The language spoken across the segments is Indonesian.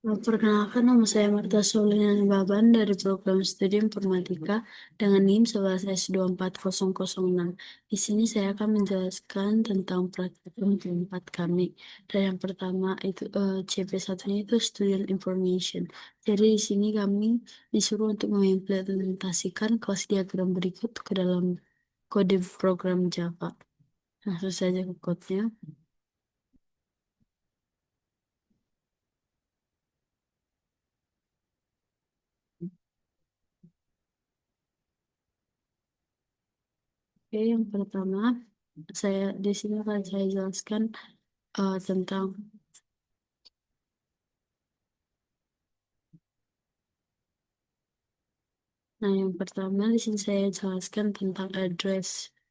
Perkenalkan, nama saya Marta Solinan Baban dari program studi informatika dengan NIM 11S24006. Di sini saya akan menjelaskan tentang praktikum keempat kami. Dan yang pertama itu CP1-nya itu Student Information. Jadi di sini kami disuruh untuk mengimplementasikan kelas diagram berikut ke dalam kode program Java. Langsung saja ke code-nya. Oke, yang pertama saya di sini akan saya jelaskan tentang Nah, yang pertama di sini saya jelaskan tentang address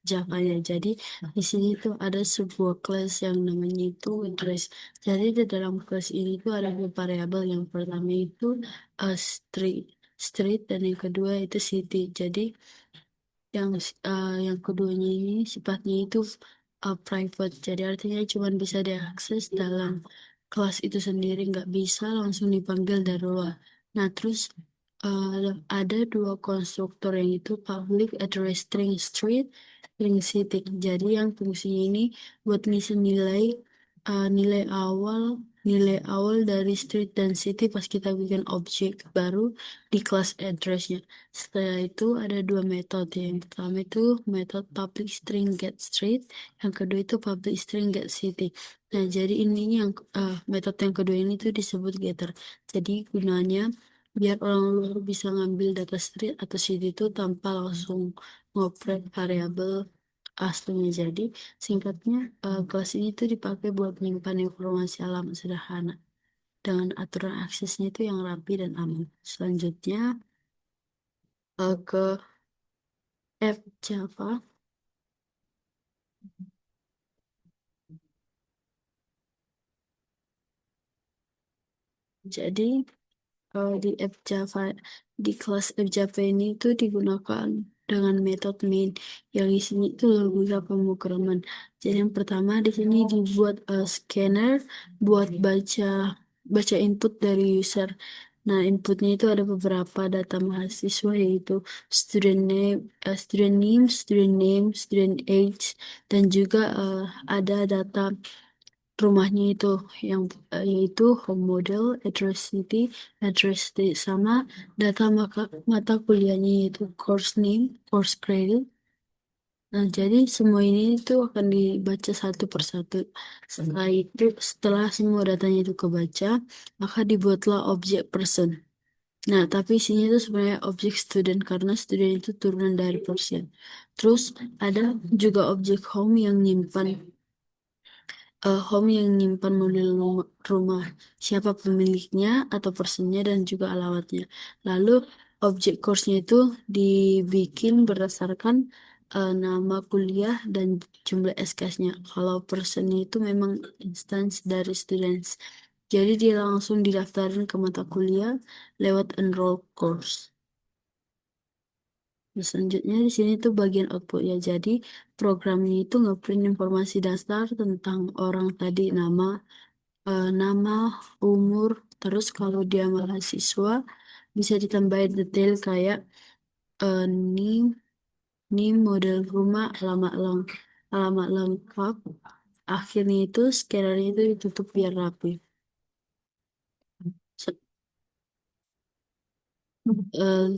Java-nya. Jadi di sini tuh ada sebuah kelas yang namanya itu address. Jadi di dalam kelas ini tuh ada dua variabel. Yang pertama itu street, street dan yang kedua itu city. Jadi yang keduanya ini sifatnya itu private. Jadi artinya cuma bisa diakses dalam kelas itu sendiri, nggak bisa langsung dipanggil dari luar. Nah, terus ada dua konstruktor yang itu public address string street, string city. Jadi yang fungsinya ini buat ngisi nilai nilai awal dari street dan city pas kita bikin objek baru di kelas addressnya. Setelah itu ada dua metode. Yang pertama itu metode public string get street, yang kedua itu public string get city. Nah, jadi ini yang metode yang kedua ini tuh disebut getter. Jadi gunanya biar orang luar bisa ngambil data street atau city itu tanpa langsung ngoprek variabel aslinya. Jadi singkatnya kelas ini tuh dipakai buat menyimpan informasi alamat sederhana dengan aturan aksesnya itu yang rapi dan aman. Selanjutnya ke app Java. Jadi di app Java, di kelas app Java ini itu digunakan dengan metode main yang isinya itu logika pemrograman. Jadi yang pertama di sini dibuat scanner buat baca input dari user. Nah, inputnya itu ada beberapa data mahasiswa yaitu student name, student age, dan juga ada data rumahnya itu yang yaitu home model, address city, address state sama data mata kuliahnya yaitu course name, course credit. Nah, jadi semua ini itu akan dibaca satu persatu. Setelah semua datanya itu kebaca, maka dibuatlah objek person. Nah, tapi isinya itu sebenarnya objek student karena student itu turunan dari person. Terus ada juga objek home yang nyimpan home yang nyimpan model rumah, siapa pemiliknya atau personnya dan juga alamatnya. Lalu objek course-nya itu dibikin berdasarkan nama kuliah dan jumlah SKS-nya. Kalau personnya itu memang instance dari students. Jadi dia langsung didaftarin ke mata kuliah lewat enroll course. Nah, selanjutnya di sini tuh bagian output ya. Jadi programnya itu nge-print informasi dasar tentang orang tadi nama, umur, terus kalau dia mahasiswa bisa ditambahin detail kayak eh, NIM, NIM model rumah, alamat lengkap. Akhirnya itu scannernya itu ditutup biar rapi. Se-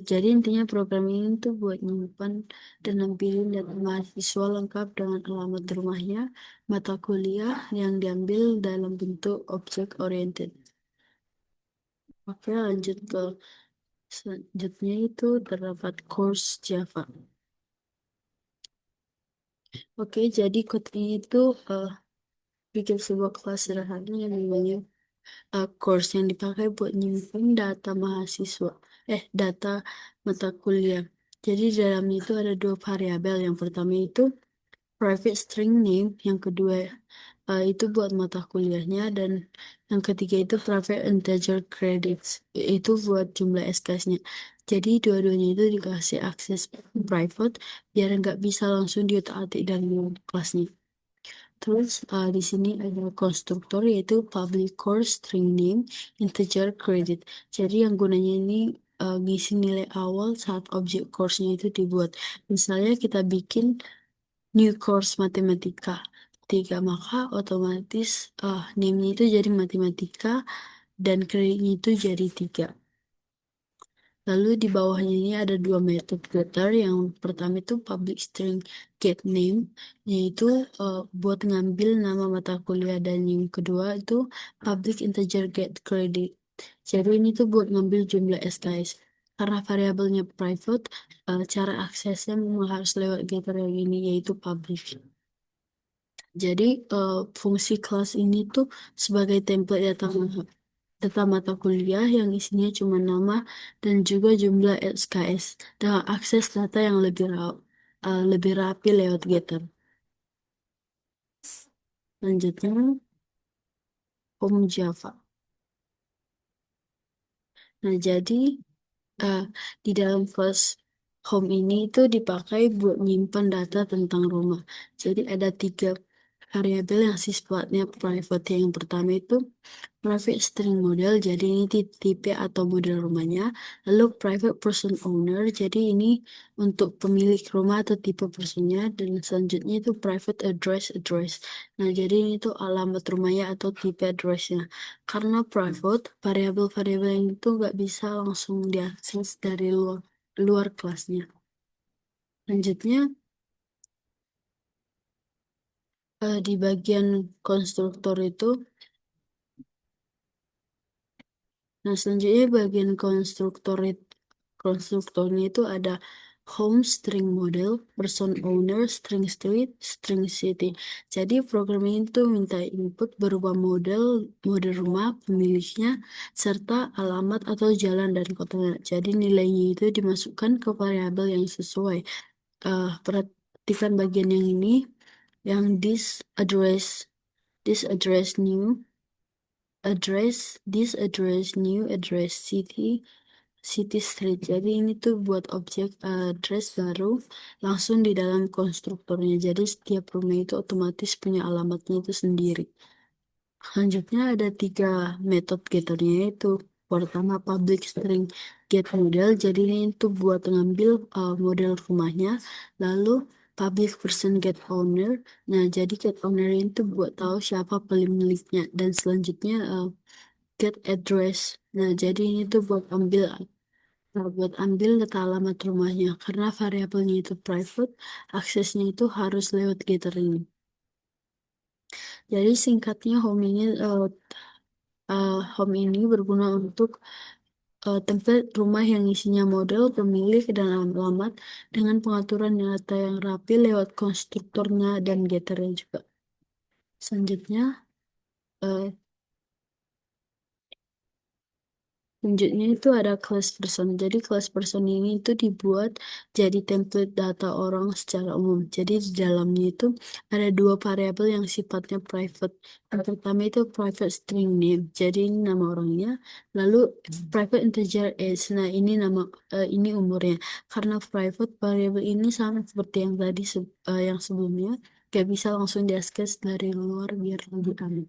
jadi intinya program ini tuh buat nyimpan dan nampilin data mahasiswa lengkap dengan alamat rumahnya, mata kuliah yang diambil dalam bentuk objek oriented. Oke, lanjut ke selanjutnya itu terdapat course Java. Oke, jadi code ini itu bikin sebuah kelas sederhana yang namanya course yang dipakai buat nyimpen data mahasiswa, data mata kuliah. Jadi di dalamnya itu ada dua variabel. Yang pertama itu private string name, yang kedua itu buat mata kuliahnya, dan yang ketiga itu private integer credits, itu buat jumlah SKS-nya. Jadi dua-duanya itu dikasih akses private biar nggak bisa langsung diutak-atik dari kelasnya. Terus di sini ada konstruktor yaitu public course string name integer credit. Jadi yang gunanya ini ngisi nilai awal saat objek course-nya itu dibuat. Misalnya kita bikin new course matematika 3, maka otomatis name-nya itu jadi matematika dan kreditnya itu jadi 3. Lalu di bawahnya ini ada dua metode getter. Yang pertama itu public string get name, yaitu buat ngambil nama mata kuliah, dan yang kedua itu public integer get credit. Jadi ini tuh buat ngambil jumlah SKS. Karena variabelnya private, cara aksesnya memang harus lewat getter yang ini yaitu public. Jadi fungsi kelas ini tuh sebagai template data mata kuliah yang isinya cuma nama dan juga jumlah SKS dengan akses data yang lebih rapi lewat Getter. Lanjutnya, Home Java. Nah, jadi eh, di dalam kelas Home ini itu dipakai buat nyimpan data tentang rumah. Jadi ada 3 variabel yang sifatnya private. Yang pertama itu private string model, jadi ini tipe atau model rumahnya. Lalu private person owner, jadi ini untuk pemilik rumah atau tipe personnya. Dan selanjutnya itu private address. Nah, jadi ini tuh alamat rumahnya atau tipe addressnya. Karena private, variabel-variabel yang itu nggak bisa langsung diakses dari luar kelasnya. Lanjutnya, di bagian konstruktor itu, nah, selanjutnya bagian konstruktornya itu ada home string model, person owner, string street, string city. Jadi program ini tuh minta input berupa model rumah, pemiliknya, serta alamat atau jalan dan kotanya. Jadi nilainya itu dimasukkan ke variabel yang sesuai. Perhatikan bagian yang ini, yang this address new address city street. Jadi ini tuh buat objek address baru langsung di dalam konstruktornya. Jadi setiap rumah itu otomatis punya alamatnya itu sendiri. Selanjutnya ada 3 metode getternya, yaitu pertama public string get model. Jadi ini tuh buat ngambil model rumahnya. Lalu public person get owner. Nah, jadi get owner itu buat tahu siapa pemiliknya. Dan selanjutnya get address. Nah, jadi ini tuh buat ambil data alamat rumahnya. Karena variabelnya itu private, aksesnya itu harus lewat getter ini. Jadi singkatnya home ini berguna untuk template rumah yang isinya model, pemilik, dan alamat dengan pengaturan data yang rapi lewat konstruktornya dan getternya juga. Selanjutnya, eh, Selanjutnya itu ada class person. Jadi class person ini itu dibuat jadi template data orang secara umum. Jadi di dalamnya itu ada 2 variabel yang sifatnya private. Yang pertama itu private string name. Jadi ini nama orangnya. Lalu private integer age. Nah, ini umurnya. Karena private variabel ini sama seperti yang tadi yang sebelumnya, gak bisa langsung diakses dari luar biar lebih aman.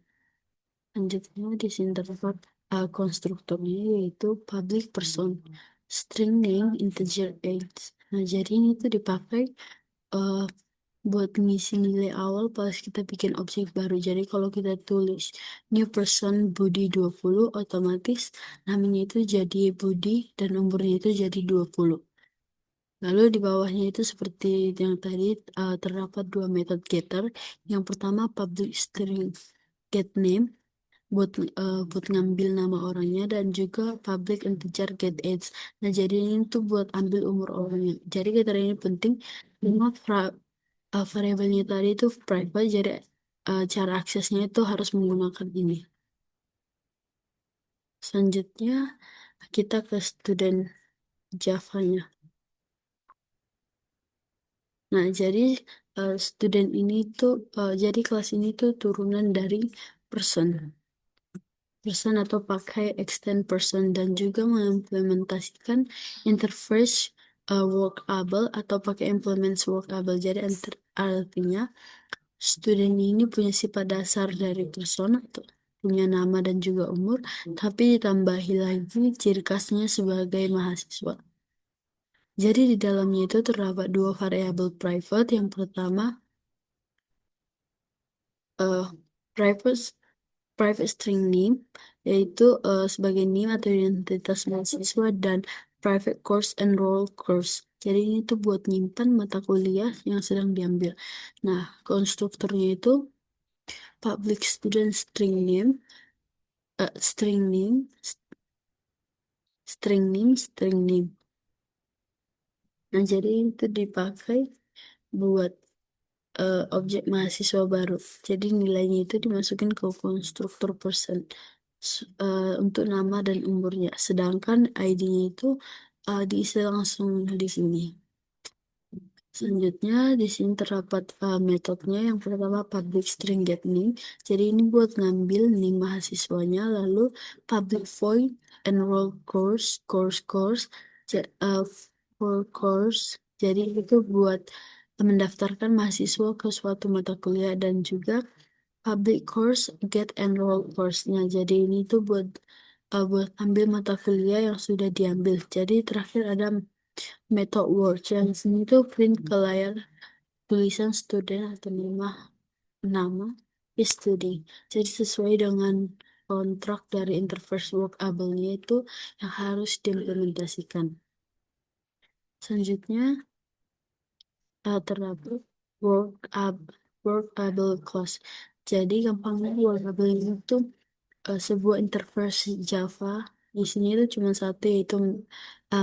Lanjutnya di sini terdapat konstruktornya yaitu public person, string name, integer age. Nah, jadi ini tuh dipakai uh, buat ngisi nilai awal pas kita bikin objek baru. Jadi kalau kita tulis new person Budi 20, otomatis namanya itu jadi Budi dan umurnya itu jadi 20. Lalu di bawahnya itu seperti yang tadi terdapat 2 metode getter. Yang pertama public string get name buat ngambil nama orangnya, dan juga public integer get age. Nah, jadi ini tuh buat ambil umur orangnya. Jadi kriteria ini penting karena variabelnya tadi itu private, jadi cara aksesnya itu harus menggunakan ini. Selanjutnya kita ke student Java-nya. Nah, jadi student ini tuh jadi kelas ini tuh turunan dari person. Atau pakai extend person dan juga mengimplementasikan interface workable atau pakai implements workable. Jadi artinya Student ini punya sifat dasar dari persona tuh, punya nama dan juga umur, tapi ditambahi lagi ciri khasnya sebagai mahasiswa. Jadi di dalamnya itu terdapat dua variabel private. Yang pertama, eh, private private string name, yaitu sebagai name atau identitas mahasiswa, dan private course and role course. Jadi ini tuh buat nyimpan mata kuliah yang sedang diambil. Nah, konstruktornya itu public student string name, string name, string name. Nah, jadi itu dipakai buat objek mahasiswa baru. Jadi nilainya itu dimasukin ke konstruktor person untuk nama dan umurnya. Sedangkan ID-nya itu diisi langsung di sini. Selanjutnya di sini terdapat metodenya. Yang pertama public string get name. Jadi ini buat ngambil nih mahasiswanya, lalu public void enroll course for course. Jadi itu buat mendaftarkan mahasiswa ke suatu mata kuliah, dan juga public course get enroll course-nya. Jadi ini tuh buat ambil mata kuliah yang sudah diambil. Jadi terakhir ada method words, yang di sini tuh print ke layar tulisan student atau nama is studying. Jadi sesuai dengan kontrak dari interface workable-nya itu yang harus diimplementasikan. Selanjutnya terdapat workable workable class. Jadi gampangnya workable itu sebuah interface Java. Di sini itu cuma satu, yaitu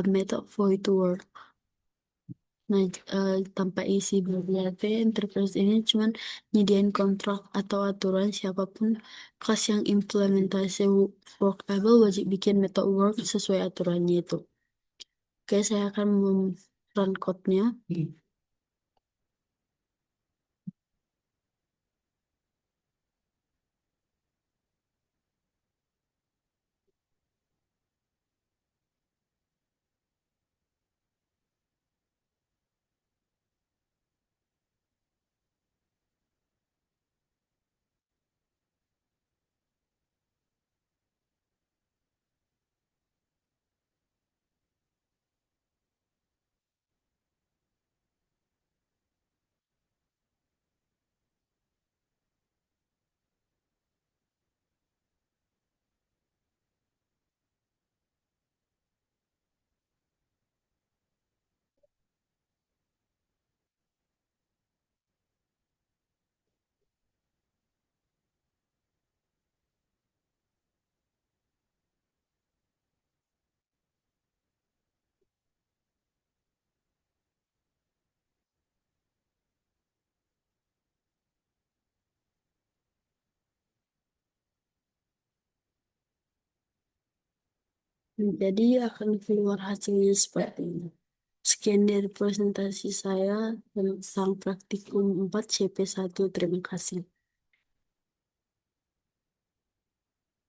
method void work. Nah, tanpa isi berarti interface ini cuman nyediain kontrak atau aturan siapapun kelas yang implementasi workable wajib bikin method work sesuai aturannya itu. Oke, saya akan run code-nya. Jadi akan keluar hasilnya seperti ini. Sekian dari presentasi saya tentang praktikum 4 CP1. Terima kasih.